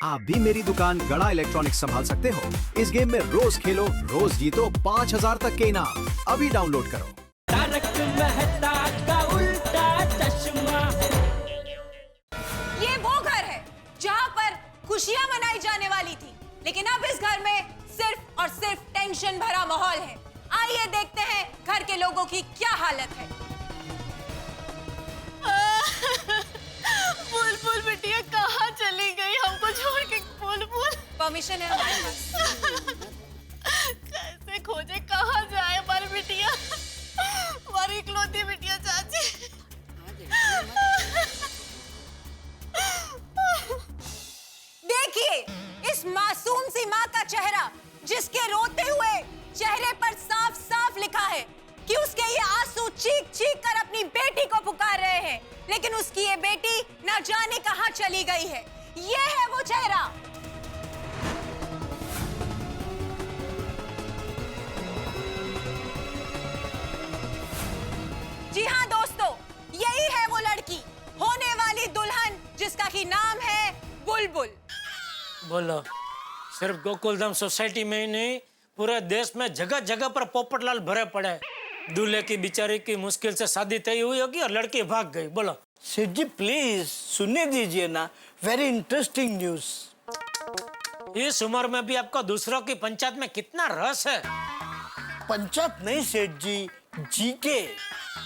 आप भी मेरी दुकान गड़ा इलेक्ट्रॉनिक्स संभाल सकते हो। इस गेम में रोज खेलो, रोज जीतो 5000 तक के इनाम। अभी डाउनलोड करो। तारक मेहता का उल्टा चश्मा। ये वो घर है जहाँ पर खुशियाँ मनाई जाने वाली थी, लेकिन अब इस घर में सिर्फ और सिर्फ टेंशन भरा माहौल है। आइए देखते हैं घर के लोगों की क्या हालत है। बुलबुल बिटिया कहाँ चली गई हमको छोड़ के? बुलबुल परमिशन है हमारे पास। कैसे खोजे, कहाँ जाए हमारी बिटिया, हमारी इकलौती बिटिया चाची। देखिए इस मासूम सी माँ का चेहरा, जिसके रोते हुए चेहरे पर साफ साफ लिखा है कि उसके ये आंसू चीख चीख कर अपनी बेटी को पुकार रहे हैं, लेकिन उसकी ये बेटी न जाने कहां चली गई है। ये है वो चेहरा। जी हाँ दोस्तों, यही है वो लड़की, होने वाली दुल्हन, जिसका की नाम है बुलबुल। बोलो, सिर्फ गोकुलधाम सोसाइटी में ही नहीं, पूरे देश में जगह जगह पर पोपटलाल भरे पड़े। दूल्हे की बेचारी की मुश्किल से शादी तय हुई होगी और लड़की भाग गई। बोलो सेठ जी प्लीज सुनने दीजिए ना, वेरी इंटरेस्टिंग न्यूज। इस उम्र में भी आपको दूसरों की पंचायत में कितना रस है? पंचायत नहीं सेठ जी, जीके,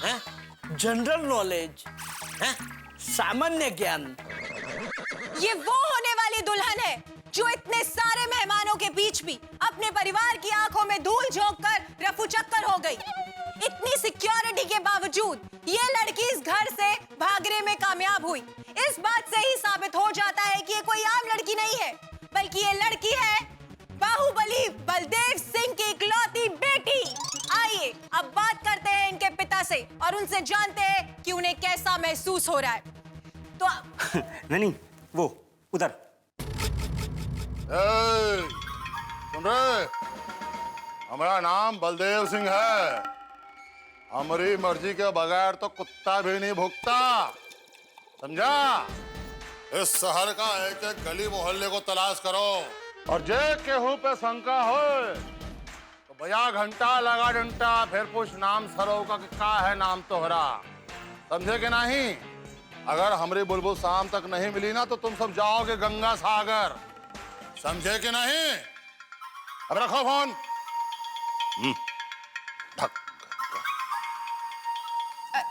हैं? जनरल नॉलेज, हैं? सामान्य ज्ञान। ये वो होने वाली दुल्हन है जो इतने सारे मेहमानों के बीच भी अपने परिवार की आंखों में धूल झोंक कर रफू चक्कर हो गई। इतनी सिक्योरिटी के बावजूद ये लड़की इस घर से भागने में कामयाब हुई। इस बात से ही साबित हो जाता है कि ये कोई आम लड़की नहीं है, बल्कि ये लड़की है बाहुबली बलदेव सिंह की इकलौती बेटी। आइए अब बात करते हैं इनके पिता से और उनसे जानते हैं कि उन्हें कैसा महसूस हो रहा है। तो नहीं, वो उधर। सुन रहे? हमारा नाम बलदेव सिंह है। हमारी मर्जी के बगैर तो कुत्ता भी नहीं भुगता, समझा? इस शहर का एक एक गली मोहल्ले को तलाश करो और जे केहू पे शंका हो तो भैया घंटा लगा डंटा, फिर पूछ नाम सरो का है नाम तोहरा, समझे कि नहीं? अगर हमारी बुलबुल शाम तक नहीं मिली ना तो तुम सब जाओगे गंगा सागर, समझे कि नहीं? अब रखो फोन।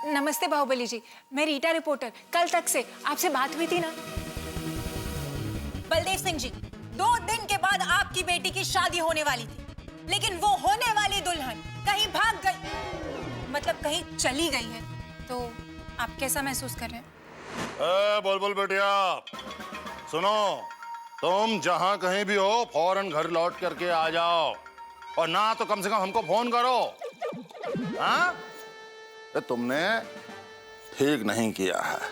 नमस्ते बाहुबली जी, मैं रीटा रिपोर्टर। कल तक से आपसे बात हुई थी ना? बलदेव सिंह जी, 2 दिन के बाद आपकी बेटी की शादी होने वाली थी, लेकिन वो होने वाली दुल्हन कहीं भाग गई, मतलब कहीं चली गई है। तो आप कैसा महसूस कर रहे हैं? बुलबुल बेटिया सुनो, तुम जहां कहीं भी हो फौरन घर लौट करके आ जाओ, और ना तो कम से कम हमको फोन करो। हाँ? तो तुमने ठीक नहीं किया है।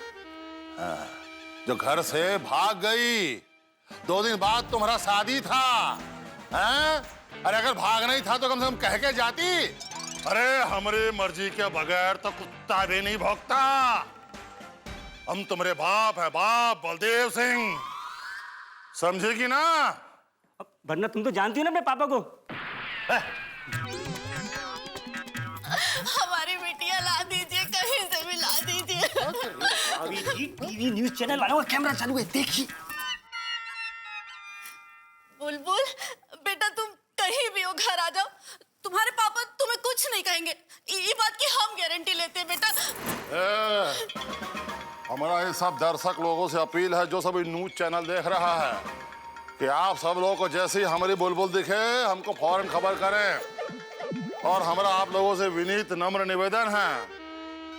हाँ, जो घर से भाग गई, 2 दिन बाद तुम्हारा शादी था। हाँ? अरे अगर भाग नहीं था तो कम से कम कह के जाती। अरे हमारी मर्जी के बगैर तो कुत्ता भी नहीं भौंकता। हम तुम्हारे बाप है, बाप बलदेव सिंह, समझेगी ना? वरना तुम तो जानती हो ना अपने पापा को। हमारी बिटिया ला दीजिए, कहीं से भी ला दीजिए। अभी जी टीवी न्यूज चैनल वालों का कैमरा चालू है, देखिए। बुलबुल बेटा तुम कहीं भी हो, घर आ जाओ, तुम्हारे पापा तुम्हें कुछ नहीं कहेंगे, ये बात की हम गारंटी लेते हैं बेटा। हमारा ये सब दर्शक लोगों से अपील है जो सभी न्यूज चैनल देख रहा है कि आप सब लोगों को जैसे ही हमारी बुलबुल दिखे हमको फौरन खबर करें। और हमारा आप लोगों से विनीत नम्र निवेदन है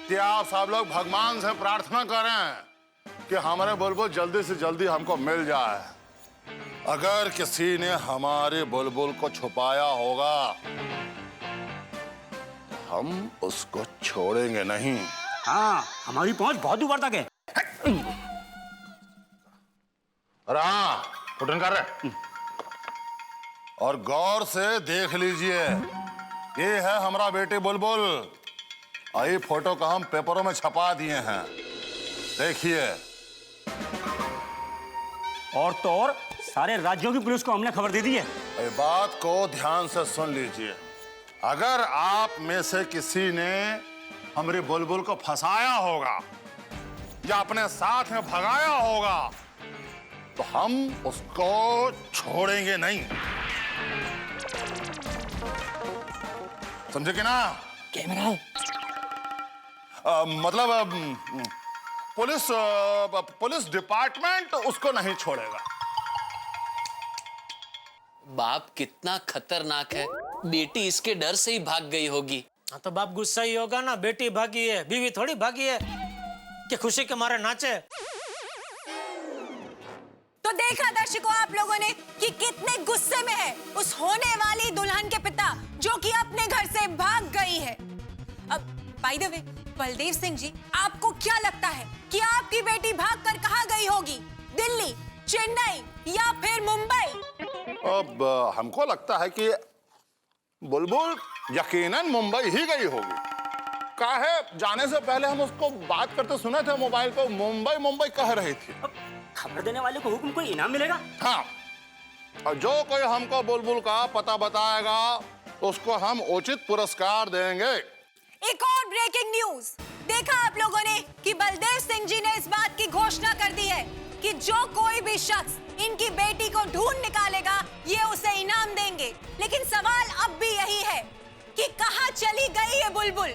कि आप सब लोग भगवान से प्रार्थना करें कि हमारे बुलबुल जल्दी से जल्दी हमको मिल जाए। अगर किसी ने हमारे बुलबुल को छुपाया होगा तो हम उसको छोड़ेंगे नहीं। हाँ, हमारी पहुंच बहुत ऊपर तक है। अरे हाँ, फुटन कर रहे। और गौर से देख लीजिए, ये है हमारा बेटी बुलबुल। आई फोटो का हम पेपरों में छपा दिए हैं, देखिए। और तो और सारे राज्यों की पुलिस को हमने खबर दे दी है। ये बात को ध्यान से सुन लीजिए। अगर आप में से किसी ने हमारी बुलबुल को फंसाया होगा या अपने साथ में भगाया होगा तो हम उसको छोड़ेंगे नहीं। समझे कि ना? कैमरा मतलब पुलिस डिपार्टमेंट उसको नहीं छोड़ेगा। बाप कितना खतरनाक है, बेटी इसके डर से ही भाग गई होगी। हाँ तो बाप गुस्सा ही होगा ना, बेटी भागी है, बीवी थोड़ी भागी है कि खुशी के मारे नाचे। तो देखा दर्शकों आप लोगों ने कि कितने गुस्से में है उस होने वाली दुल्हन के पिता, जो कि अपने घर से भाग गई है। अब by the way Baldev Singh ji, आपको क्या लगता है कि आपकी बेटी भागकर कहाँ गई होगी? दिल्ली, चेन्नई या फिर मुंबई? अब हमको लगता है कि बुलबुल यकीनन मुंबई ही गई होगी। काहे जाने से पहले हम उसको बात करते सुने थे मोबाइल पर, मुंबई मुंबई कह रही थी। अब खबर देने वाले को हुक्म कोई इनाम मिलेगा? हाँ, और जो कोई हमको बुलबुल का पता बताएगा उसको हम उचित पुरस्कार देंगे। एक और ब्रेकिंग न्यूज देखा आप लोगों ने कि बलदेव सिंह जी ने इस बात की घोषणा कर दी है कि जो कोई भी शख्स इनकी बेटी को ढूंढ निकालेगा ये उसे इनाम देंगे। लेकिन सवाल अब भी यही है कि कहां चली गई ये बुलबुल?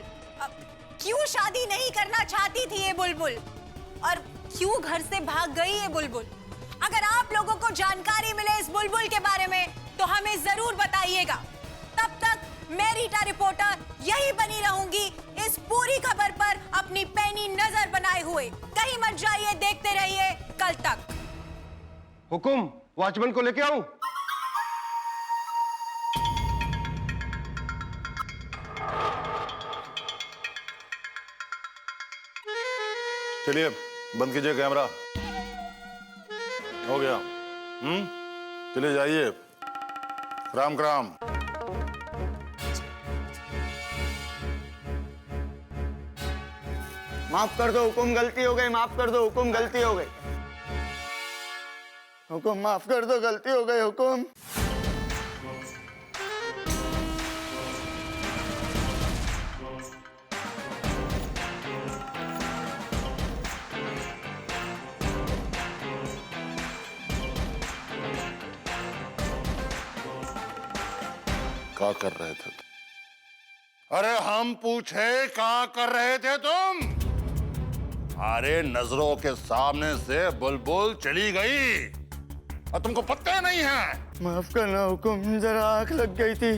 क्यों शादी नहीं करना चाहती थी ये बुलबुल और क्यों घर से भाग गई ये बुलबुल? अगर आप लोगों को जानकारी मिले इस बुलबुल के बारे में तो हमें जरूर बताइएगा। तब तक मैं रीटा रिपोर्टर यही बनी रहूंगी इस पूरी खबर पर अपनी पैनी नजर बनाए हुए। कहीं मत जाइए, देखते रहिए कल तक। हुकुम, वॉचमैन को लेके आऊं? चलिए बंद कीजिए कैमरा। हो गया। चलिए जाइए। राम राम। माफ कर दो हुकुम, गलती हो गई। माफ कर दो हुकुम, गलती हो गई। हुकुम माफ कर दो, गलती हो गई हुकुम। क्या कर रहे थे तुम? अरे हम पूछे क्या कर रहे थे तुम? अरे नजरों के सामने से बुलबुल चली गई और तुमको पता नहीं है। माफ करना हुकुम, जरा आंख लग गई थी।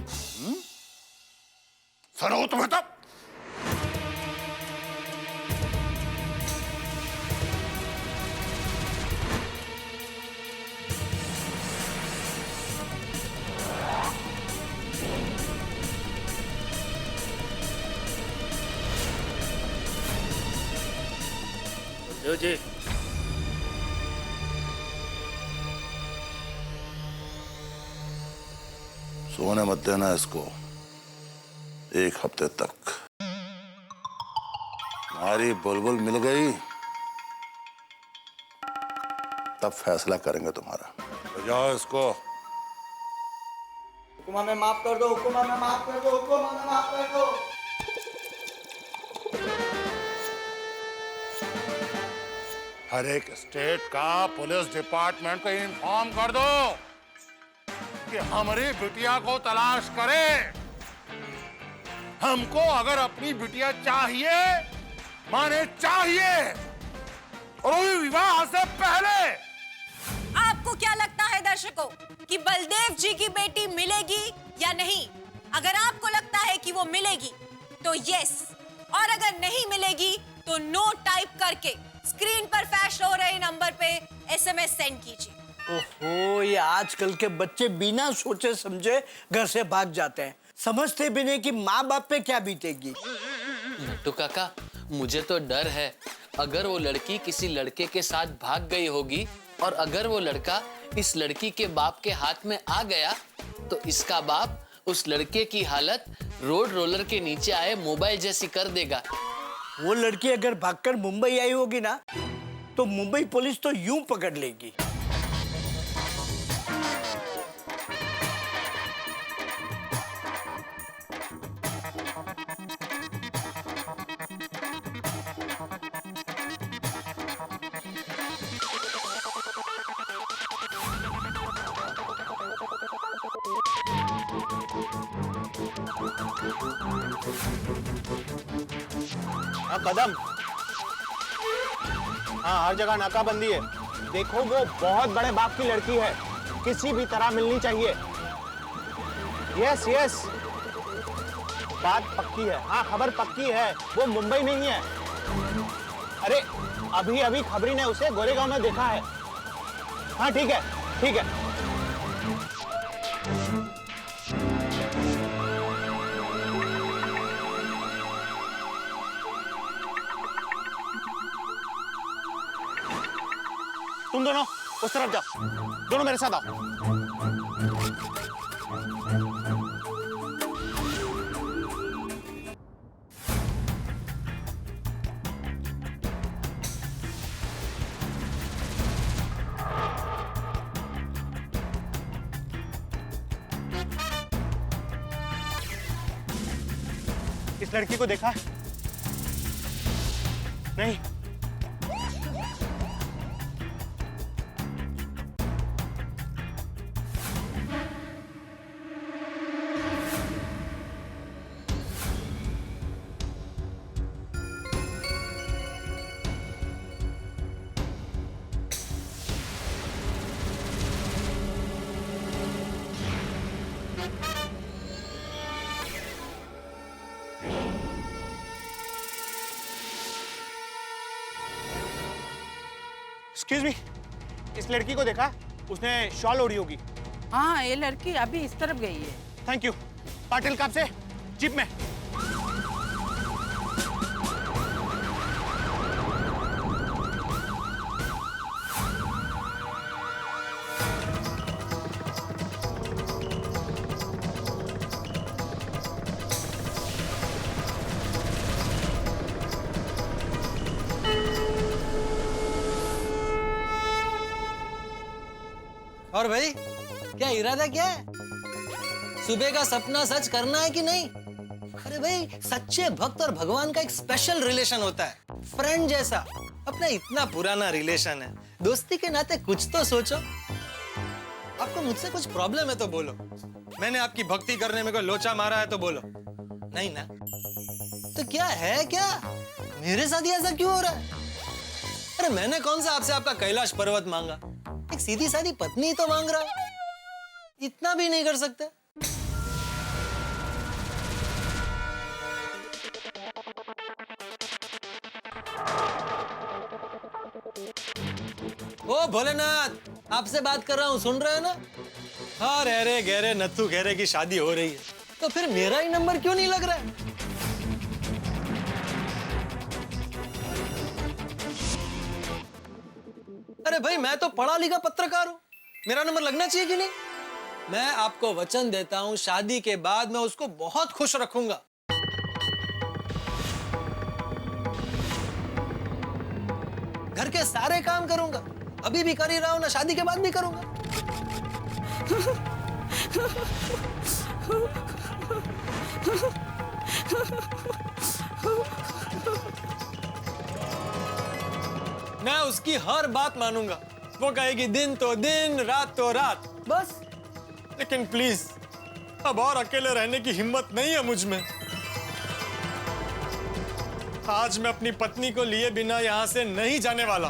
सरो तुम्हें तब। जी सोने मत देना इसको 1 हफ्ते तक। हमारी बुलबुल मिल गई तब फैसला करेंगे तुम्हारा। तो जाओ इसको। हुकुम हमें माफ कर दो, हुकुम हमें माफ कर दो, हुकुम हमें माफ कर दो। हर एक स्टेट का पुलिस डिपार्टमेंट को इन्फॉर्म कर दो कि हमारी बिटिया को तलाश करे। हमको अगर अपनी बिटिया चाहिए माने चाहिए, और वो भी विवाह से पहले। आपको क्या लगता है दर्शकों कि बलदेव जी की बेटी मिलेगी या नहीं? अगर आपको लगता है कि वो मिलेगी तो यस, और अगर नहीं मिलेगी तो नो टाइप करके स्क्रीन पर फ्लैश हो रहे नंबर पे SMS सेंड कीजिए। ओहो, ये आजकल के बच्चे बिना सोचे समझे घर से भाग जाते हैं, समझते भी नहीं कि माँ बाप पे क्या बीतेगी। नट्टू काका, मुझे तो डर है अगर वो लड़की किसी लड़के के साथ भाग गई होगी और अगर वो लड़का इस लड़की के बाप के हाथ में आ गया तो इसका बाप उस लड़के की हालत रोड रोलर के नीचे आए मोबाइल जैसी कर देगा। वो लड़की अगर भागकर मुंबई आई होगी ना तो मुंबई पुलिस तो यूं पकड़ लेगी। हाँ कदम। हाँ हर जगह नाकाबंदी है। देखो वो बहुत बड़े बाप की लड़की है, किसी भी तरह मिलनी चाहिए। यस यस, बात पक्की है। हाँ खबर पक्की है, वो मुंबई नहीं है। अरे अभी अभी खबरी ने उसे गोरेगांव में देखा है। हाँ ठीक है ठीक है। तुम दोनों उस तरफ जाओ, दोनों मेरे साथ आओ। इस लड़की को देखा है? नहीं। एक्सक्यूज मी, इस लड़की को देखा? उसने शॉल ओढ़ी होगी। हाँ ये लड़की अभी इस तरफ गई है। Thank you. पाटिल कब से? जीप में। और भाई क्या इरादा क्या है? सुबह का सपना सच करना है कि नहीं? अरे भाई सच्चे भक्त और भगवान का एक स्पेशल रिलेशन होता है, फ्रेंड जैसा। अपना इतना पुराना रिलेशन है, दोस्ती के नाते कुछ तो सोचो। आपको मुझसे कुछ प्रॉब्लम है तो बोलो। मैंने आपकी भक्ति करने में कोई लोचा मारा है तो बोलो। नहीं ना? तो क्या है क्या? मेरे साथ ही ऐसा क्यों हो रहा है? अरे मैंने कौन सा आपसे आपका कैलाश पर्वत मांगा? एक सीधी सादी पत्नी तो मांग रहा हूं। इतना भी नहीं कर सकते? ओ भोलेनाथ, आपसे बात कर रहा हूं, सुन रहे हैं ना? हाँ रे गहरे नत्थू गहरे की शादी हो रही है, तो फिर मेरा ही नंबर क्यों नहीं लग रहा है? अरे भाई मैं तो पढ़ा लिखा पत्रकार हूं, मेरा नंबर लगना चाहिए कि नहीं? मैं आपको वचन देता हूं, शादी के बाद मैं उसको बहुत खुश रखूंगा। घर के सारे काम करूंगा, अभी भी कर ही रहा हूं ना, शादी के बाद भी करूंगा। मैं उसकी हर बात मानूंगा। वो कहेगी दिन तो दिन, रात तो रात, बस। लेकिन प्लीज अब और अकेले रहने की हिम्मत नहीं है मुझ में। आज मैं अपनी पत्नी को लिए बिना यहां से नहीं जाने वाला।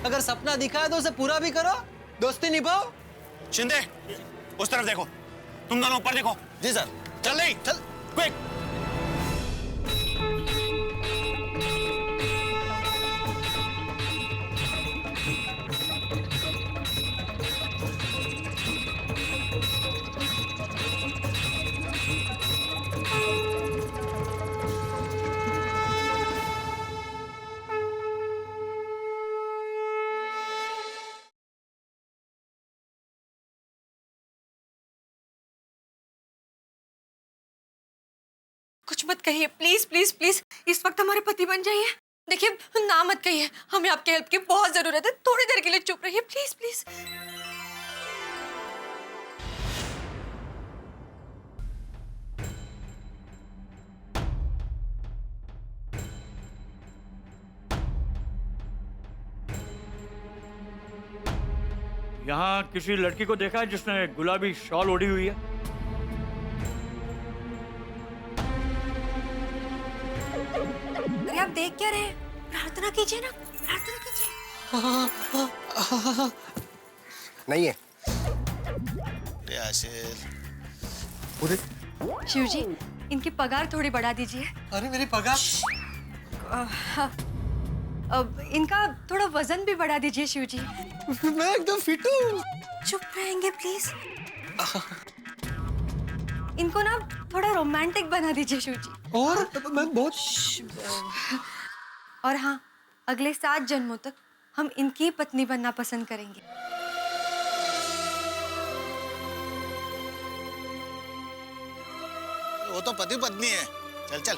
अगर सपना दिखा है तो उसे पूरा भी करो, दोस्ती निभाओ। शिंदे उस तरफ देखो, तुम दोनों ऊपर देखो। जी सर। चल नहीं, चल क्विक। कुछ मत कहिए प्लीज प्लीज प्लीज, इस वक्त हमारे पति बन जाइए। देखिए ना मत कहिए, हमें आपके हेल्प की बहुत जरूरत है, थोड़ी देर के लिए चुप रहिए प्लीज प्लीज। यहाँ किसी लड़की को देखा है जिसने गुलाबी शॉल ओढ़ी हुई है? अरे आप देख क्या रहे हैं? प्रार्थना कीजिए ना, प्रार्थना कीजिए। नहीं है। शिव जी, इनकी पगार थोड़ी बढ़ा दीजिए। अरे मेरी पगार? अब इनका थोड़ा वजन भी बढ़ा दीजिए शिव जी। मैं एकदम फिट हूँ। चुप रहेंगे प्लीज। इनको ना थोड़ा रोमांटिक बना दीजिए शिव जी। और मैं बहुत और हाँ, अगले 7 जन्मों तक हम इनकी पत्नी बनना पसंद करेंगे। वो तो पति पत्नी है। चल चल,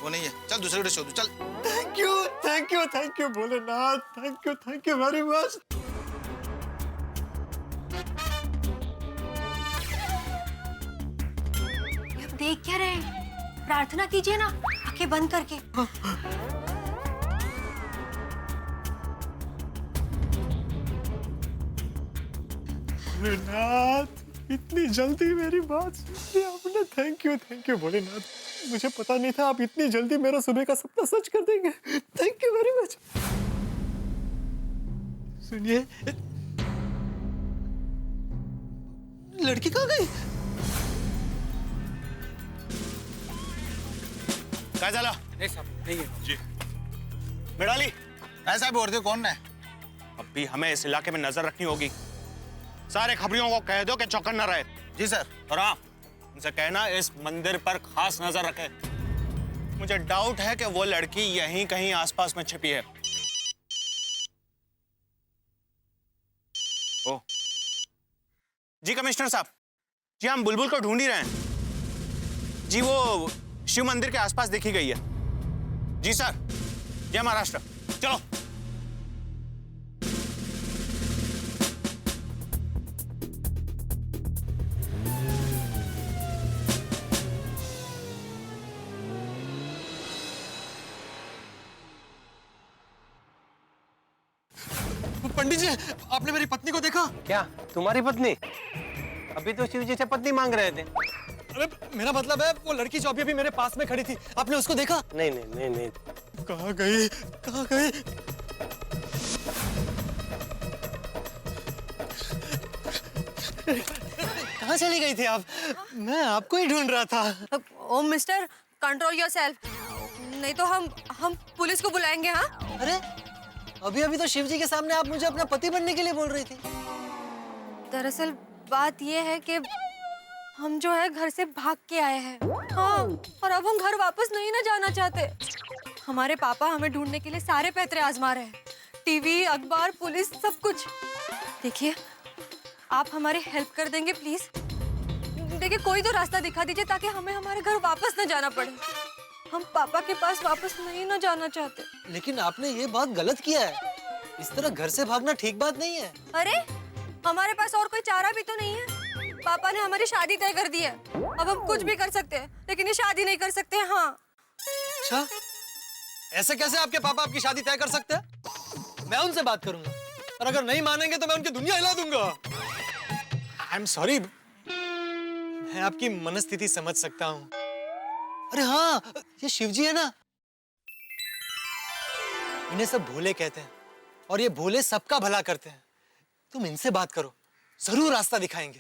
वो नहीं है। चल दूसरे को शोध। चल। Thank you Bholenath. Thank you very much. आप देख क्या रहे हैं? प्रार्थना कीजिए ना, आंखें बंद करके। भोलेनाथ, इतनी जल्दी मेरी बात सुन ली आपने। Thank you Bholenath. मुझे पता नहीं था आप इतनी जल्दी मेरा सुबह का सपना सच कर देंगे। Thank you very much. सुनिए, लड़की कहाँ गई? काय झालं? नहीं साहब, नहीं है जी। मिडाली, काय साहब बोलते कौन है? अब भी हमें इस इलाके में नजर रखनी होगी। सारे खबरियों को कह दो कि चौकन न रहे। जी सर। और हाँ, उनसे कहना इस मंदिर पर खास नजर रखे। मुझे डाउट है कि वो लड़की यहीं कहीं आसपास में छिपी है। ओ, जी कमिश्नर साहब, जी हम बुलबुल को ढूंढ ही रहे हैं। जी वो शिव मंदिर के आसपास देखी गई है। जी सर। जय महाराष्ट्र। चलो। पंडित जी, आपने मेरी पत्नी को देखा? क्या तुम्हारी पत्नी? अभी तो शिव जी से पत्नी मांग रहे थे। अरे मेरा मतलब है वो लड़की जो अभी मेरे पास में खड़ी थी, आपने उसको देखा? नहीं। कहाँ गई? कहाँ चली गई थी आप? मैं आपको ही ढूंढ रहा था। ओ मिस्टर, कंट्रोल योरसेल्फ, नहीं तो हम पुलिस को बुलाएंगे। हाँ? अरे अभी तो शिव जी के सामने आप मुझे अपना पति बनने के लिए बोल रही थी। दरअसल बात ये है कि हम जो है घर से भाग के आए हैं। हाँ, और अब हम घर वापस नहीं ना जाना चाहते। हमारे पापा हमें ढूंढने के लिए सारे पैतरे आजमा रहे हैं। टीवी, अखबार, पुलिस, सब कुछ। देखिए, आप हमारी हेल्प कर देंगे प्लीज? देखिए, कोई तो रास्ता दिखा दीजिए ताकि हमें हमारे घर वापस न जाना पड़े। हम पापा के पास वापस नहीं ना जाना चाहते। लेकिन आपने ये बात गलत किया है। इस तरह घर से भागना ठीक बात नहीं है। अरे, हमारे पास और कोई चारा भी तो नहीं है। पापा ने हमारी शादी तय कर दी है। अब हम कुछ भी कर सकते हैं, लेकिन ये शादी नहीं कर सकते। हाँ। अच्छा, ऐसे कैसे आपके पापा आपकी शादी तय कर सकते हैं? मैं उनसे बात करूंगा, और अगर नहीं मानेंगे तो मैं उनकी दुनिया हिला दूंगा। आई एम सॉरी, मैं आपकी मनस्थिति समझ सकता हूँ। अरे हाँ, ये शिवजी है ना, इन्हें सब भोले कहते हैं, और ये भोले सबका भला करते हैं। तुम इनसे बात करो, जरूर रास्ता दिखाएंगे।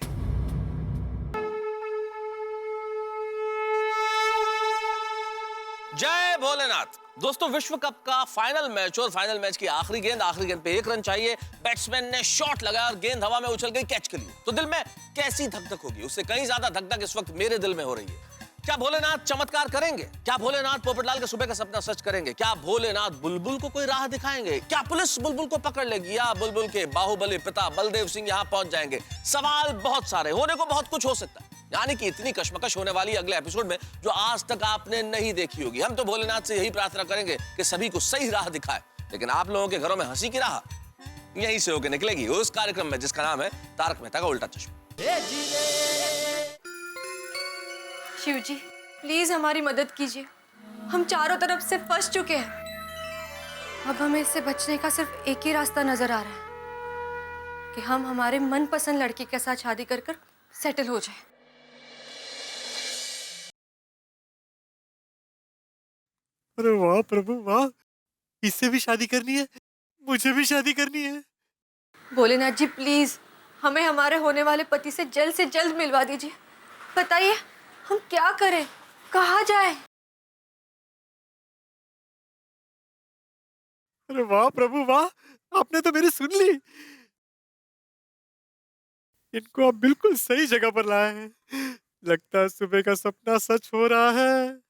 जय भोलेनाथ। दोस्तों, विश्व कप का फाइनल मैच और फाइनल मैच की आखिरी गेंद पे 1 रन चाहिए। बैट्समैन ने शॉट लगाया और गेंद हवा में उछल गई कैच के लिए। तो दिल में कैसी धक-धक होगी, उससे कहीं ज्यादा धक-धक इस वक्त मेरे दिल में हो रही है। क्या भोलेनाथ चमत्कार करेंगे? क्या भोलेनाथ पोपटलाल के सुबह का सपना सच करेंगे? क्या भोलेनाथ बुलबुल को कोई राह दिखाएंगे? क्या पुलिस बुलबुल को पकड़ लेगी, या बुलबुल के बाहुबली पिता बलदेव सिंह यहां पहुंच जाएंगे? सवाल बहुत सारे, होने को बहुत कुछ हो सकता है। यानी कि इतनी कशमकश होने वाली अगले एपिसोड में जो आज तक आपने नहीं देखी होगी। हम तो भोलेनाथ से यही प्रार्थना करेंगे कि सभी को सही राह दिखाए, लेकिन आप लोगों के घरों में हंसी की राह यहीं से होकर निकलेगी, उस कार्यक्रम में जिसका नाम है तारक मेहता का उल्टा चश्मा। शिव जी, प्लीज हमारी मदद कीजिए। हम चारों तरफ से फंस चुके हैं। अब हमें इससे बचने का सिर्फ एक ही रास्ता नजर आ रहा है कि हम हमारे मनपसंद लड़की के साथ शादी कर कर सेटल हो जाए। अरे वाह प्रभु वाह, इससे भी शादी करनी है, मुझे भी शादी करनी है। भोलेनाथ जी प्लीज हमें हमारे होने वाले पति से जल्द मिलवा दीजिए। बताइए हम क्या करें, कहाँ जाएं? अरे वाह प्रभु वाह, आपने तो मेरी सुन ली। इनको आप बिल्कुल सही जगह पर लाए हैं। लगता है सुबह का सपना सच हो रहा है।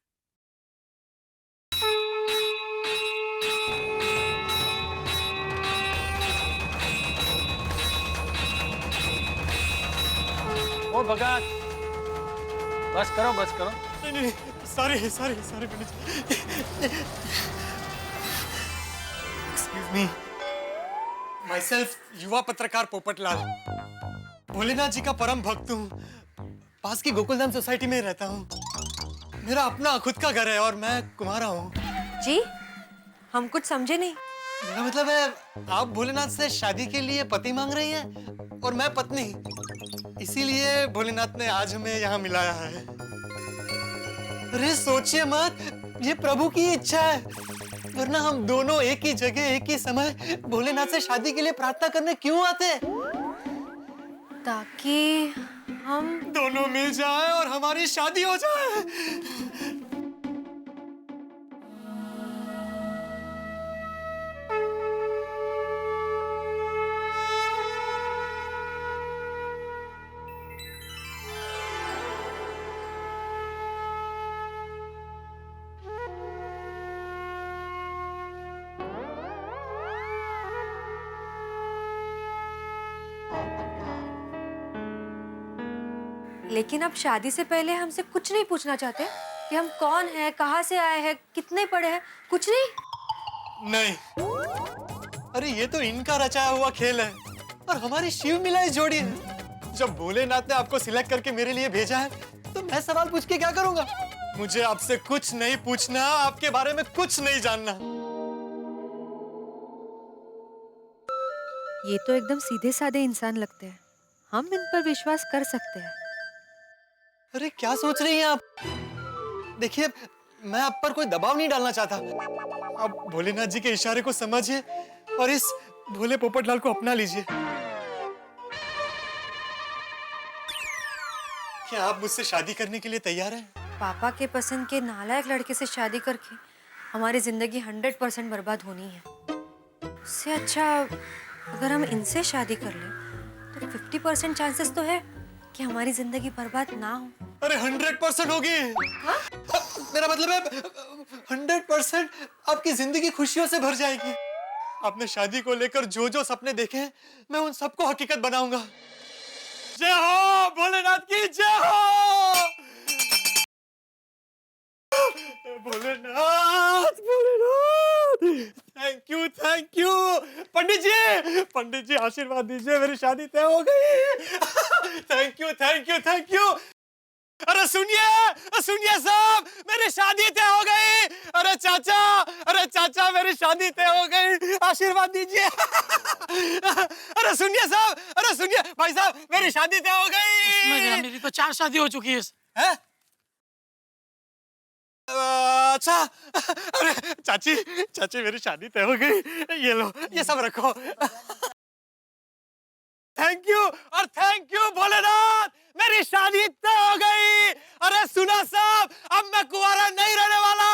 ओ भगत, बस करो बस करो। नहीं, sorry Pandit ji. Excuse me, myself युवा पत्रकार पोपटलाल, भोलेनाथ जी का परम भक्त हूँ। पास की गोकुलधाम सोसाइटी में रहता हूँ। मेरा अपना खुद का घर है और मैं कुंवारा हूँ। जी हम कुछ समझे नहीं। मेरा मतलब है आप भोलेनाथ से शादी के लिए पति मांग रही हैं और मैं पत्नी, इसीलिए भोलेनाथ ने आज हमें यहाँ मिलाया है। अरे सोचिए मत, ये प्रभु की इच्छा है, वरना हम दोनों एक ही जगह एक ही समय भोलेनाथ से शादी के लिए प्रार्थना करने क्यों आते? ताकि हम दोनों मिल जाएं और हमारी शादी हो जाए। लेकिन अब शादी से पहले हमसे कुछ नहीं पूछना चाहते कि हम कौन हैं, कहाँ से आए हैं, कितने पढ़े हैं, कुछ नहीं। अरे ये तो इनका रचाया हुआ खेल है और हमारी शिव मिलाई जोड़ी है। जब भोलेनाथ ने आपको सिलेक्ट करके मेरे लिए भेजा है तो मैं सवाल पूछ के क्या करूंगा? मुझे आपसे कुछ नहीं पूछना, आपके बारे में कुछ नहीं जानना। ये तो एकदम सीधे साधे इंसान लगते हैं, हम इन पर विश्वास कर सकते हैं। अरे क्या सोच रही हैं आप? देखिए मैं आप पर कोई दबाव नहीं डालना चाहता। आप भोलेनाथ जी के इशारे को समझिए और इस भोले पोपटलाल को अपना लीजिए। क्या आप मुझसे शादी करने के लिए तैयार हैं? पापा के पसंद के नालायक लड़के से शादी करके हमारी जिंदगी 100% बर्बाद होनी है। उससे अच्छा अगर हम इनसे शादी कर लें तो 50% चांसेस तो है कि हमारी जिंदगी बर्बाद ना हो। अरे 100% होगी। हाँ? मेरा मतलब है 100% आपकी जिंदगी खुशियों से भर जाएगी। आपने शादी को लेकर जो जो सपने देखे हैं मैं उन सबको हकीकत बनाऊंगा। जय हो भोलेनाथ की जय हो। भोलेनाथ भोलेनाथ, थैंक यू पंडित जी आशीर्वाद दीजिए, मेरी शादी तय हो गई। Thank you. अरे सुनिए साहब, मेरी शादी तय हो गई। अरे चाचा मेरी शादी तय हो गई, आशीर्वाद दीजिए। अरे सुनिए साहब, अरे सुनिए भाई साहब, मेरी शादी तय हो गई। मेरी तो 4 शादी हो चुकी है। अच्छा, अरे चाची मेरी शादी तय हो गई। ये लो, ये सब रखो। थैंक यू भोलेनाथ, मेरी शादी तय हो गई। अरे सुना साहब, अब मैं कुंवारा नहीं रहने वाला,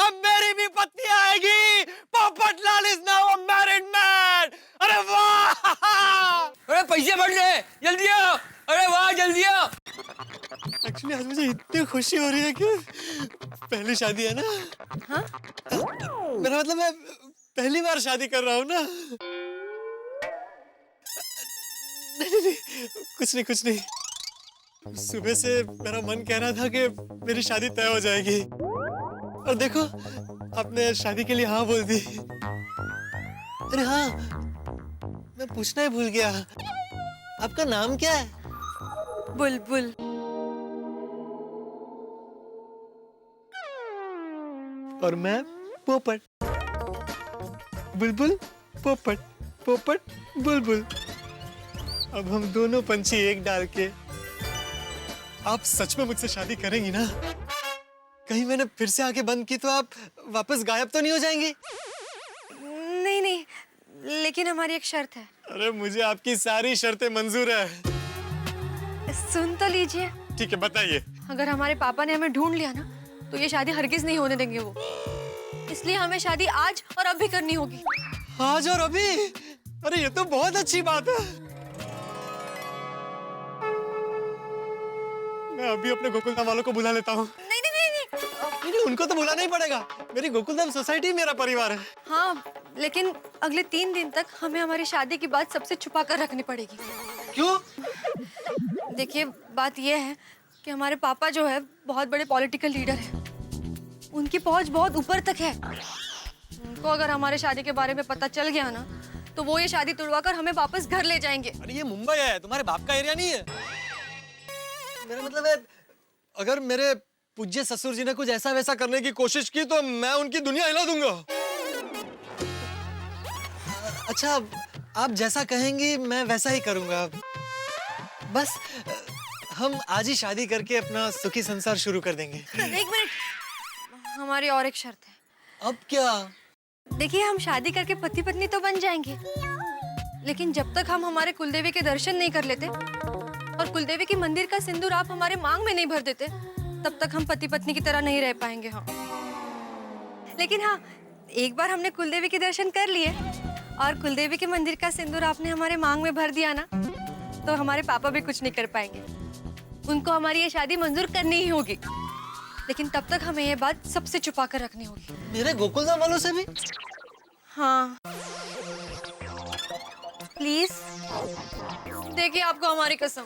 अब मेरी भी पत्नी आएगी। Popatlal is now a married man. अरे वाह! अरे पैसे बढ़ रहे, जल्दी आओ। अरे वाह, जल्दी आओ। एक्चुअली आज मुझे इतनी खुशी हो रही है कि पहली शादी है ना। हाँ? मेरा मतलब मैं पहली बार शादी कर रहा हूँ ना। नहीं, कुछ नहीं। सुबह से मेरा मन कह रहा था कि मेरी शादी तय हो जाएगी और देखो आपने शादी के लिए हाँ बोल दी। अरे हाँ, मैं पूछना ही भूल गया, आपका नाम क्या है? बुलबुल। और मैं पोपट। बुलबुल पोपट, पोपट बुलबुल। अब हम दोनों पंछी एक डाल के, आप सच में मुझसे शादी करेंगी ना? कहीं मैंने फिर से आंखें बंद की तो आप वापस गायब तो नहीं हो जाएंगी? नहीं नहीं, लेकिन हमारी एक शर्त है। अरे मुझे आपकी सारी शर्तें मंजूर है। सुन तो लीजिए। ठीक है, बताइए। अगर हमारे पापा ने हमें ढूंढ लिया ना, तो ये शादी हरगिज नहीं होने देंगे वो। इसलिए हमें शादी आज और अभी करनी होगी। आज और अभी? अरे ये तो बहुत अच्छी बात है। मैं अभी अपने गोकुलधाम वालों को बुला लेता हूँ। नहीं नहीं नहीं नहीं। नहीं, उनको तो बुलाना ही पड़ेगा। मेरी गोकुलधाम सोसाइटी मेरा परिवार है। हाँ, लेकिन अगले 3 दिन तक हमें हमारी शादी की बात सबसे छुपा कर रखनी पड़ेगी। क्यों? देखिए, बात यह है कि हमारे पापा जो है बहुत बड़े पॉलिटिकल लीडर हैं। उनकी पहुंच बहुत ऊपर तक है। उनको अगर हमारे शादी के बारे में पता चल गया ना, तो वो ये शादी तुड़वाकर हमें वापस घर ले जाएंगे। अरे ये मुंबई है, तुम्हारे बाप का एरिया नहीं है। मेरा मतलब है, अगर मेरे पूज्य ससुर जी ने कुछ ऐसा वैसा करने की कोशिश की तो मैं उनकी दुनिया हिला दूंगा। अच्छा, आप जैसा कहेंगी मैं वैसा ही करूंगा। बस हम आज ही शादी करके अपना सुखी संसार शुरू कर देंगे। 1 मिनट, हमारी और एक शर्त है। अब क्या? देखिए, हम शादी करके पति पत्नी तो बन जाएंगे, लेकिन जब तक हम हमारे कुलदेवी के दर्शन नहीं कर लेते और कुलदेवी के मंदिर का सिंदूर आप हमारे मांग में नहीं भर देते, तब तक हम पति पत्नी की तरह नहीं रह पाएंगे। हाँ, लेकिन हाँ, एक बार हमने कुलदेवी के दर्शन कर लिए और कुलदेवी के मंदिर का सिंदूर आपने हमारे मांग में भर दिया ना, तो हमारे पापा भी कुछ नहीं कर पाएंगे। उनको हमारी ये शादी मंजूर करनी ही होगी, लेकिन तब तक हमें ये बात सबसे छुपा कर रखनी होगी। मेरे गोकुलधाम वालों से भी? हाँ, प्लीज, देखिए आपको हमारी कसम।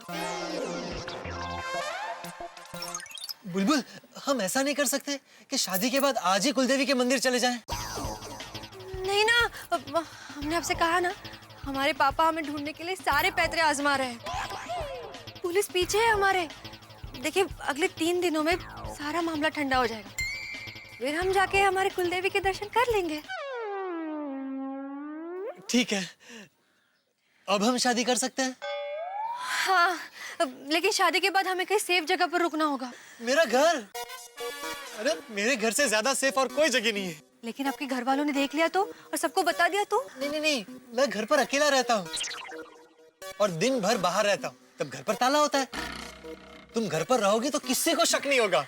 बुलबुल, हम ऐसा नहीं कर सकते कि शादी के बाद आज ही कुलदेवी के मंदिर चले जाएं? नहीं ना, हमने आपसे कहा ना, हमारे पापा हमें ढूंढने के लिए सारे पैतरे आजमा रहे हैं। पुलिस पीछे है हमारे। देखिए, अगले 3 दिनों में सारा मामला ठंडा हो जाएगा, फिर हम जाके हमारे कुलदेवी के दर्शन कर लेंगे। ठीक है, अब हम शादी कर सकते हैं? हाँ, लेकिन शादी के बाद हमें कहीं सेफ जगह पर रुकना होगा। मेरा घर? अरे मेरे घर से ज्यादा सेफ और कोई जगह नहीं है। लेकिन आपके घर वालों ने देख लिया तो, और सबको बता दिया तो? नहीं नहीं नहीं, मैं घर पर अकेला रहता हूँ और दिन भर बाहर रहता हूँ, तब घर पर ताला होता है। तुम घर पर रहोगी तो किसी को शक नहीं होगा।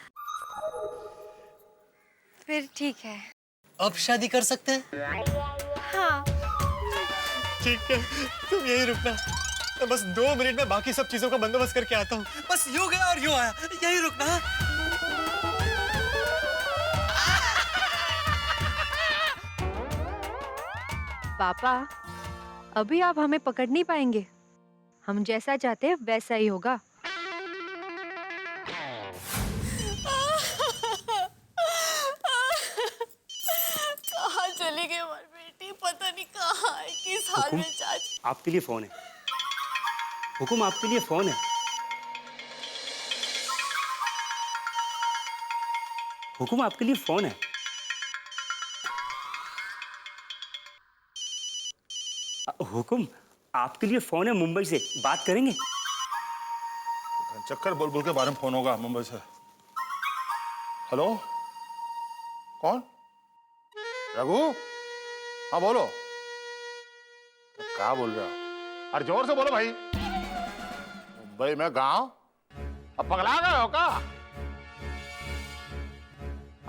फिर ठीक है, अब शादी कर सकते हैं? हाँ। ठीक है, तुम यही रुकना, मैं बस 2 मिनट में बाकी सब चीजों का बंदोबस्त करके आता हूँ। बस यूं गया और यूं आया, यही रुकना। पापा, अभी आप हमें पकड़ नहीं पाएंगे। हम जैसा चाहते हैं वैसा ही होगा। कहाँ चली गई हमारी बेटी? पता नहीं कहाँ है, किस हाल में चाची। आपके लिए फोन है। हुकुम, आपके लिए फोन है। हुकुम, आपके लिए फोन है। हुकुम, आपके लिए फोन है, मुंबई से बात करेंगे। चक्कर बुलबुल के बारे में फोन होगा मुंबई से। हेलो, कौन? रघु? हाँ बोलो। क्या बोल रहे हो? अरे जोर से बोलो भाई। मुंबई में गांव? अब पगला गए हो क्या?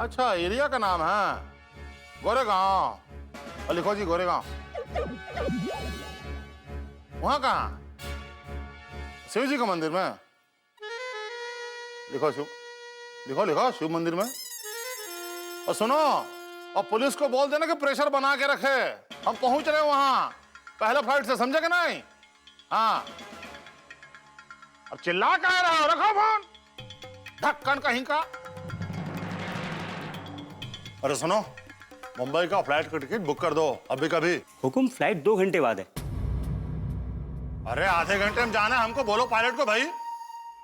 अच्छा, एरिया का नाम है गोरेगांव। लिखो जी, गोरेगांव। वहां कहाँ? शिव जी के मंदिर में? लिखो शिव, लिखो लिखो शिव मंदिर में। और सुनो, और पुलिस को बोल देना कि प्रेशर बना के रखे, हम पहुंच रहे वहां पहले फ्लाइट से, समझे कि नहीं? हाँ, अब चिल्ला कह रहे हो? रखो फोन, ढक्कन कहीं का। अरे सुनो, मुंबई का फ्लाइट का टिकट बुक कर दो अभी कभी। हुकुम, फ्लाइट 2 घंटे बाद है। अरे आधे घंटे में जाना है हमको, बोलो पायलट को भाई,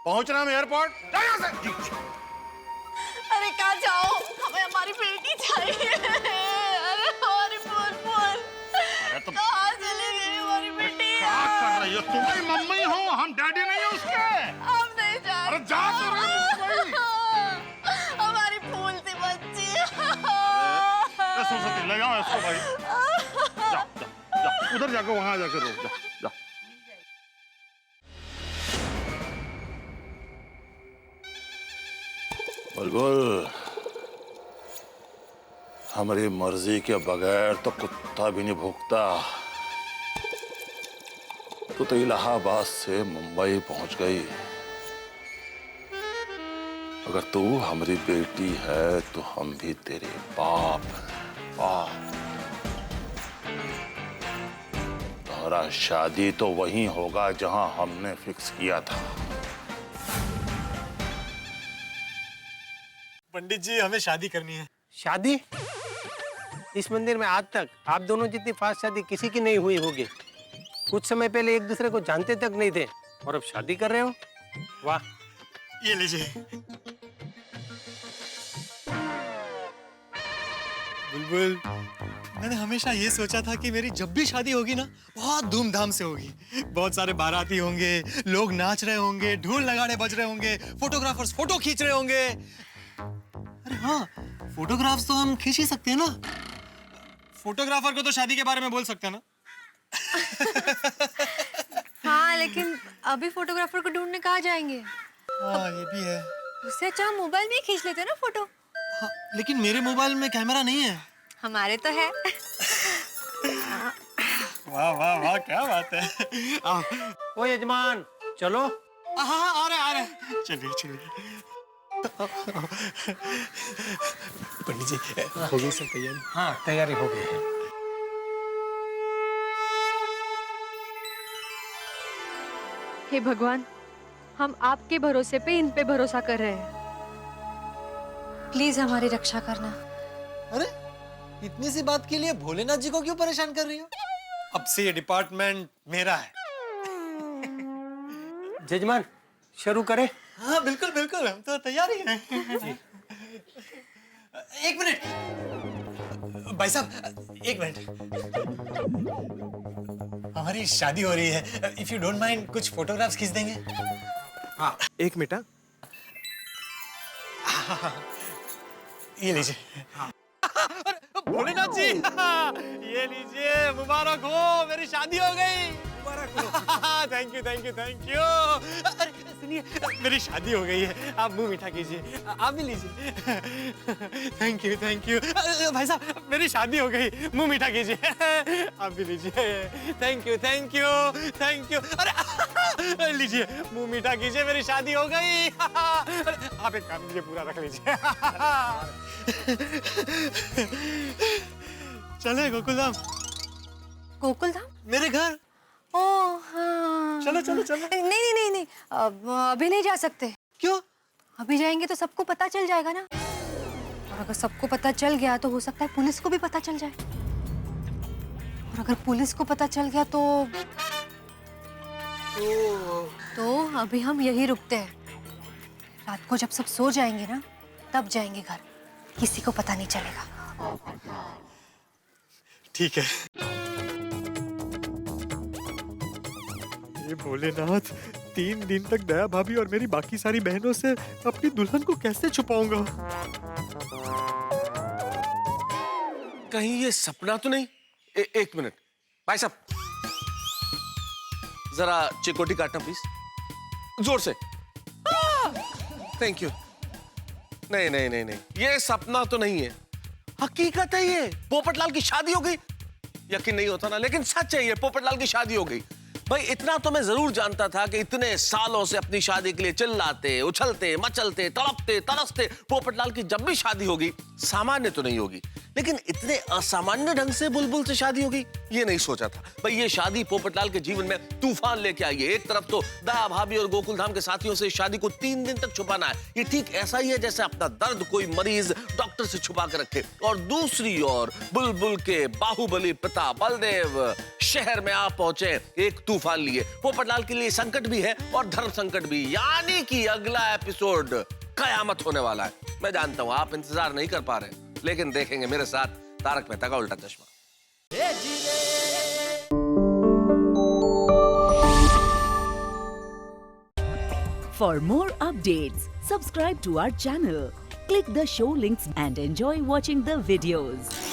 पहुंचना हम एयरपोर्ट। अरे कहाँ जाओ, हमें हमारी बेटी चाहिए। अरे हमारी बुलबुल, अरे तुम कहाँ चली गई हमारी बेटी? क्या कर रही हो ये तुम्हारी मम्मी हो, हम डैडी नहीं है उसके। हम नहीं जा अरे जा तो रहे मुंबई। हमारी फूल सी बच्ची। सरस्वती ले जाओ इसको भाई। जा, उधर जाकर वहां जाकर रो। जा। बुलबुल, हमारी मर्जी के बगैर तो कुत्ता भी नहीं भौंकता। तो इलाहाबाद से मुंबई पहुंच गई। अगर तू हमारी बेटी है तो हम भी तेरे बाप हैं। तुम्हारा शादी तो वहीं होगा जहां हमने फिक्स किया था। पंडित जी, हमें शादी करनी है। शादी? इस मंदिर में आज तक आप दोनों जितनी फास्ट शादी किसी की नहीं हुई होगी। कुछ समय पहले एक दूसरे को जानते तक नहीं थे और अब शादी कर रहे हो। वाह। ये लीजिए। बुलबुल, मैंने हमेशा ये सोचा था कि मेरी जब भी शादी होगी ना, बहुत धूमधाम से होगी। बहुत सारे बाराती होंगे, लोग नाच रहे होंगे, ढोल नगाड़े बज रहे होंगे, फोटोग्राफर्स फोटो खींच रहे होंगे। अरे हाँ, फोटोग्राफ्स तो हम खींच ही सकते हैं ना। फोटोग्राफर को तो शादी के बारे में बोल सकते हैं ना। हाँ, लेकिन अभी फोटोग्राफर को ढूंढने कहाँ जाएंगे? हाँ, ये भी है। उससे अच्छा हम मोबाइल में ही खींच लेते हैं ना फोटो। हाँ, लेकिन मेरे मोबाइल में कैमरा नहीं है। हमारे तो है। वाह वाह वाह, क्या बात है। ओ यजमान, चलो। हाँ, आ रहे। चलिए। पंडित जी, हो गई सब तैयारी? हाँ, तैयारी हो गई है। हे भगवान, हम आपके भरोसे पे इन पे भरोसा कर रहे हैं। प्लीज हमारी रक्षा करना। अरे, इतनी सी बात के लिए भोलेनाथ जी को क्यों परेशान कर रही हो? अब से ये डिपार्टमेंट मेरा है। जजमान, शुरू करें? हाँ, बिल्कुल, हम तो तैयार ही हैं। एक मिनट भाई साहब, एक मिनट। हमारी शादी हो रही है। इफ यू डोंट माइंड, कुछ फोटोग्राफ्स खींच देंगे? हाँ, एक मिनट। ये लीजिए। भोलेनाथ जी, ये लीजिए, मुबारक हो, मेरी शादी हो गई। मुबारक हो। Thank you. अरे सुनिए, मेरी शादी हो गई है। आप मुंह मीठा कीजिए। आप भी लीजिए। Thank you. भाई साहब, मेरी शादी हो गई, मुंह मीठा कीजिए। आप भी लीजिए। Thank you. अरे लीजिए, मुंह मीठा कीजिए, मेरी शादी हो गई। अरे आप एक काम कीजिए, पूरा रख लीजिए। चले गोकुलधाम। गोकुलधाम? मेरे घर। ओह हाँ। चलो। नहीं, अभी नहीं जा सकते। क्यों? अभी जाएंगे तो सबको पता चल जाएगा ना। और अगर सबको पता चल गया तो हो सकता है पुलिस को भी पता चल जाए। और अगर पुलिस को पता चल गया तो अभी हम यही रुकते हैं। रात को जब सब सो जाएंगे ना, तब जाएंगे घर। किसी को पता नहीं चलेगा। ठीक है। ये भोलेनाथ, 3 दिन तक दया भाभी और मेरी बाकी सारी बहनों से अपनी दुल्हन को कैसे छुपाऊंगा? कहीं ये सपना तो नहीं? एक मिनट भाई साहब, जरा चिकोटी काटना प्लीज, जोर से। Thank you. नहीं, ये सपना तो नहीं है, हकीकत है। ये पोपटलाल की शादी हो गई। यकीन नहीं होता ना, लेकिन सच है, ये पोपटलाल की शादी हो गई। भाई इतना तो मैं जरूर जानता था कि इतने सालों से अपनी शादी के लिए चिल्लाते, उछलते, मचलते, तड़पते, तरसते पोपटलाल की जब भी शादी होगी सामान्य तो नहीं होगी, लेकिन इतने असामान्य ढंग से बुलबुल से शादी होगी ये नहीं सोचा था। भाई ये शादी पोपटलाल के जीवन में तूफान लेके आई है। एक तरफ तो दया भाभी और गोकुलधाम के साथियों से इस शादी को 3 दिन तक छुपाना है। ये ठीक ऐसा ही है जैसे अपना दर्द कोई मरीज डॉक्टर से छुपा कर रखे। और दूसरी ओर बुलबुल के बाहुबली पिता बलदेव शहर में आ पहुंचे एक तूफान लिए। पोपटलाल के लिए संकट भी है और धर्म संकट भी, यानी कि अगला एपिसोड कयामत होने वाला है। मैं जानता हूं आप इंतजार नहीं कर पा रहे, लेकिन देखेंगे मेरे साथ तारक मेहता का उल्टा चश्मा। For more updates, subscribe to our channel, click the show links and enjoy watching the videos.